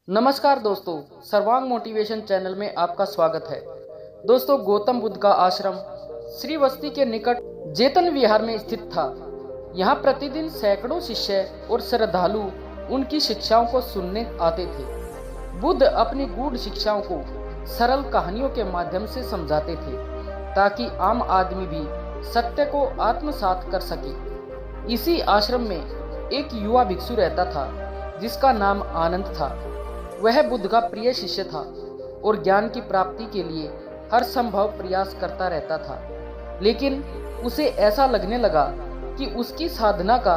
नमस्कार दोस्तों, सर्वांग मोटिवेशन चैनल में आपका स्वागत है। दोस्तों, गौतम बुद्ध का आश्रम श्रीवस्ती के निकट जेतन विहार में स्थित था। यहाँ प्रतिदिन सैकड़ों शिष्य और श्रद्धालु उनकी शिक्षाओं को सुनने आते थे। बुद्ध अपनी गूढ़ शिक्षाओं को सरल कहानियों के माध्यम से समझाते थे ताकि आम आदमी भी सत्य को आत्मसात कर सके। इसी आश्रम में एक युवा भिक्षु रहता था जिसका नाम आनंद था। वह बुद्ध का प्रिय शिष्य था और ज्ञान की प्राप्ति के लिए हर संभव प्रयास करता रहता था, लेकिन उसे ऐसा लगने लगा कि उसकी साधना का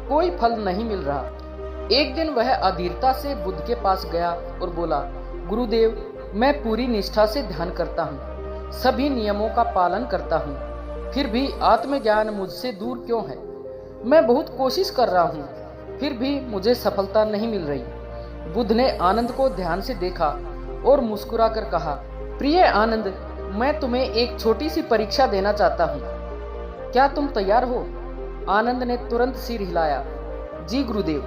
कोई फल नहीं मिल रहा। एक दिन वह अधीरता से बुद्ध के पास गया और बोला, गुरुदेव, मैं पूरी निष्ठा से ध्यान करता हूँ, सभी नियमों का पालन करता हूँ, फिर भी आत्मज्ञान मुझसे दूर क्यों है? मैं बहुत कोशिश कर रहा हूँ, फिर भी मुझे सफलता नहीं मिल रही। बुद्ध ने आनंद को ध्यान से देखा और मुस्कुराकर कहा, प्रिय आनंद, मैं तुम्हें एक छोटी सी परीक्षा देना चाहता हूँ, क्या तुम तैयार हो? आनंद ने तुरंत सिर हिलाया। जी गुरुदेव।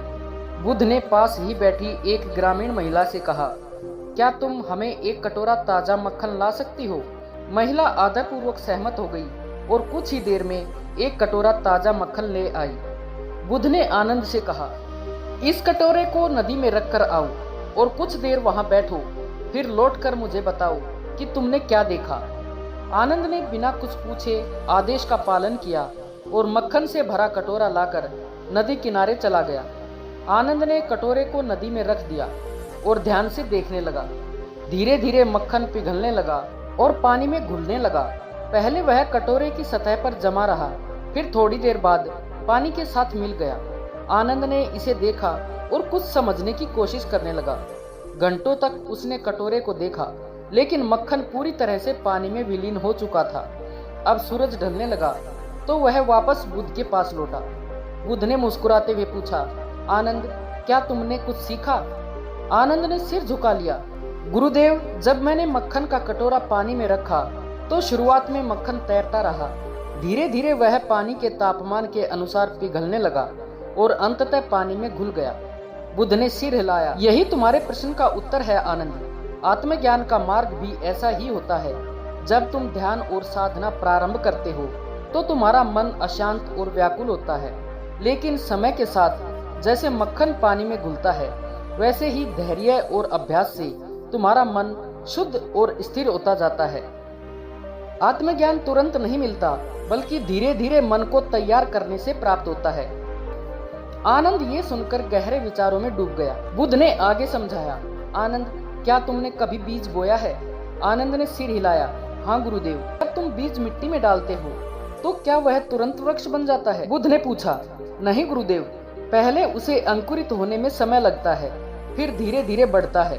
बुद्ध ने पास ही बैठी एक ग्रामीण महिला से कहा, क्या तुम हमें एक कटोरा ताजा मक्खन ला सकती हो? महिला आदरपूर्वक सहमत हो गई और कुछ ही देर में एक कटोरा ताजा मक्खन ले आई। बुद्ध ने आनंद से कहा, इस कटोरे को नदी में रखकर आओ और कुछ देर वहां बैठो, फिर लौटकर मुझे बताओ कि तुमने क्या देखा। आनंद ने बिना कुछ पूछे आदेश का पालन किया और मक्खन से भरा कटोरा लाकर नदी किनारे चला गया। आनंद ने कटोरे को नदी में रख दिया और ध्यान से देखने लगा। धीरे धीरे मक्खन पिघलने लगा और पानी में घुलने लगा। पहले वह कटोरे की सतह पर जमा रहा, फिर थोड़ी देर बाद पानी के साथ मिल गया। आनंद ने इसे देखा और कुछ समझने की कोशिश करने लगा। घंटों तक उसने कटोरे को देखा, लेकिन मक्खन पूरी तरह से पानी में विलीन हो चुका था। अब सूरज ढलने लगा तो वह वापस बुद्ध के पास लौटा। बुद्ध ने मुस्कुराते हुए पूछा, आनंद, क्या तुमने कुछ सीखा? आनंद ने सिर झुका लिया। गुरुदेव, जब मैंने मक्खन का कटोरा पानी में रखा तो शुरुआत में मक्खन तैरता रहा। धीरे धीरे वह पानी के तापमान के अनुसार पिघलने लगा और अंततः पानी में घुल गया। बुद्ध ने सिर हिलाया। यही तुम्हारे प्रश्न का उत्तर है आनंद। आत्मज्ञान का मार्ग भी ऐसा ही होता है। जब तुम ध्यान और साधना प्रारंभ करते हो तो तुम्हारा मन अशांत और व्याकुल होता है, लेकिन समय के साथ जैसे मक्खन पानी में घुलता है, वैसे ही धैर्य और अभ्यास से तुम्हारा मन शुद्ध और स्थिर होता जाता है। आत्मज्ञान तुरंत नहीं मिलता, बल्कि धीरे धीरे मन को तैयार करने से प्राप्त होता है। आनंद ये सुनकर गहरे विचारों में डूब गया। बुद्ध ने आगे समझाया, आनंद, क्या तुमने कभी बीज बोया है? आनंद ने सिर हिलाया। हाँ गुरुदेव। जब तुम बीज मिट्टी में डालते हो तो क्या वह तुरंत वृक्ष बन जाता है? बुद्ध ने पूछा। नहीं गुरुदेव, पहले उसे अंकुरित होने में समय लगता है, फिर धीरे धीरे बढ़ता है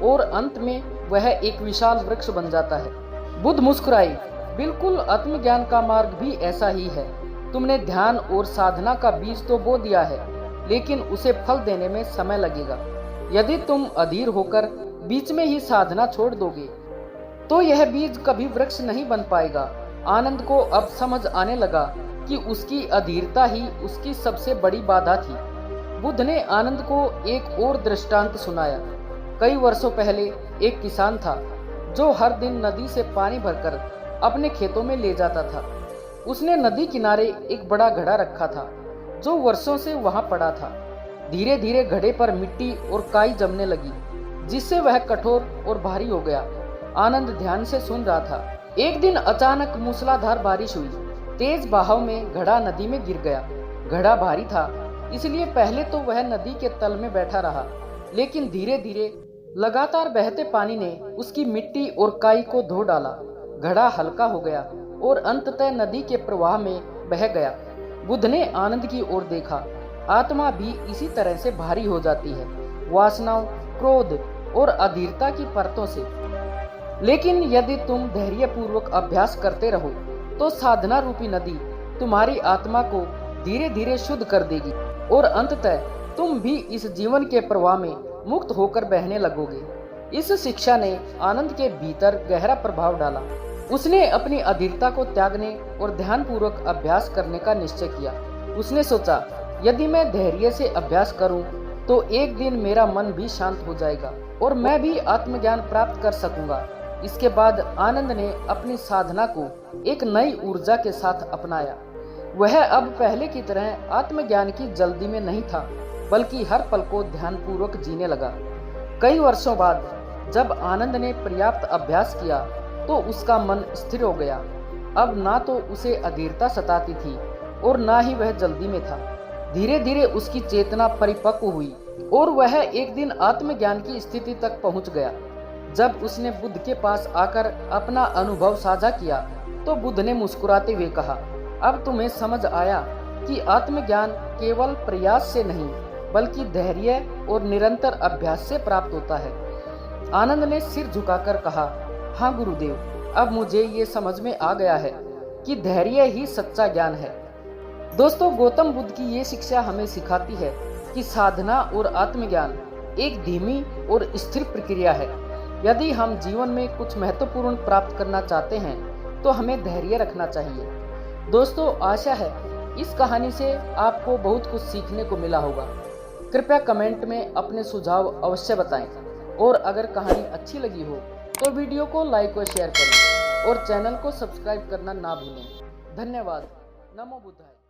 और अंत में वह एक विशाल वृक्ष बन जाता है। बुद्ध मुस्कुराए। बिल्कुल, आत्मज्ञान का मार्ग भी ऐसा ही है। तुमने ध्यान और साधना का बीज तो बो दिया है, लेकिन उसे फल देने में समय लगेगा। यदि तुम अधीर होकर बीच में ही साधना छोड़ दोगे तो यह बीज कभी वृक्ष नहीं बन पाएगा। आनंद को अब समझ आने लगा कि उसकी अधीरता ही उसकी सबसे बड़ी बाधा थी। बुद्ध ने आनंद को एक और दृष्टांत सुनाया। कई वर्षों पहले एक किसान था जो हर दिन नदी से पानी भरकर अपने खेतों में ले जाता था। उसने नदी किनारे एक बड़ा घड़ा रखा था जो वर्षों से वहां पड़ा था। धीरे धीरे घड़े पर मिट्टी और काई जमने लगी, जिससे वह कठोर और भारी हो गया। आनंद ध्यान से सुन रहा था। एक दिन अचानक मूसलाधार बारिश हुई। तेज बहाव में घड़ा नदी में गिर गया। घड़ा भारी था, इसलिए पहले तो वह नदी के तल में बैठा रहा, लेकिन धीरे धीरे लगातार बहते पानी ने उसकी मिट्टी और काई को धो डाला। घड़ा हल्का हो गया और अंततः नदी के प्रवाह में बह गया। बुद्ध ने आनंद की ओर देखा। आत्मा भी इसी तरह से भारी हो जाती है, वासनाओं, क्रोध और अधीरता की परतों से। लेकिन यदि तुम धैर्यपूर्वक अभ्यास करते रहो तो साधना रूपी नदी तुम्हारी आत्मा को धीरे धीरे शुद्ध कर देगी और अंततः तुम भी इस जीवन के प्रवाह में मुक्त होकर बहने लगोगे। इस शिक्षा ने आनंद के भीतर गहरा प्रभाव डाला। उसने अपनी अधीरता को त्यागने और ध्यानपूर्वक अभ्यास करने का निश्चय किया। उसने सोचा, यदि मैं धैर्य से अभ्यास करूं तो एक दिन मेरा मन भी शांत हो जाएगा और मैं भी आत्मज्ञान प्राप्त कर सकूंगा। इसके बाद आनंद ने अपनी साधना को एक नई ऊर्जा के साथ अपनाया। वह अब पहले की तरह आत्मज्ञान की जल्दी में नहीं था, बल्कि हर पल को ध्यानपूर्वक जीने लगा। कई वर्षों बाद जब आनंद ने पर्याप्त अभ्यास किया तो उसका मन स्थिर हो गया। अब ना तो उसे अधीरता सताती थी और ना ही वह जल्दी में था। धीरे धीरे उसकी चेतना परिपक्व हुई और वह एक दिन आत्मज्ञान की स्थिति तक पहुंच गया। जब उसने बुद्ध के पास आकर अपना अनुभव साझा किया तो बुद्ध ने मुस्कुराते हुए कहा, अब तुम्हें समझ आया कि आत्मज्ञान केवल प्रयास से नहीं बल्कि धैर्य और निरंतर अभ्यास से प्राप्त होता है। आनंद ने सिर झुकाकर कहा, हाँ गुरुदेव, अब मुझे ये समझ में आ गया है कि धैर्य ही सच्चा ज्ञान है। दोस्तों, गौतम बुद्ध की ये शिक्षा हमें सिखाती है कि साधना और आत्मज्ञान एक धीमी और स्थिर प्रक्रिया है। यदि हम जीवन में कुछ महत्वपूर्ण प्राप्त करना चाहते हैं तो हमें धैर्य रखना चाहिए। दोस्तों, आशा है इस कहानी से आपको बहुत कुछ सीखने को मिला होगा। कृपया कमेंट में अपने सुझाव अवश्य बताएं और अगर कहानी अच्छी लगी हो तो वीडियो को लाइक और शेयर करें और चैनल को सब्सक्राइब करना ना भूलें। धन्यवाद। नमो बुद्धाय।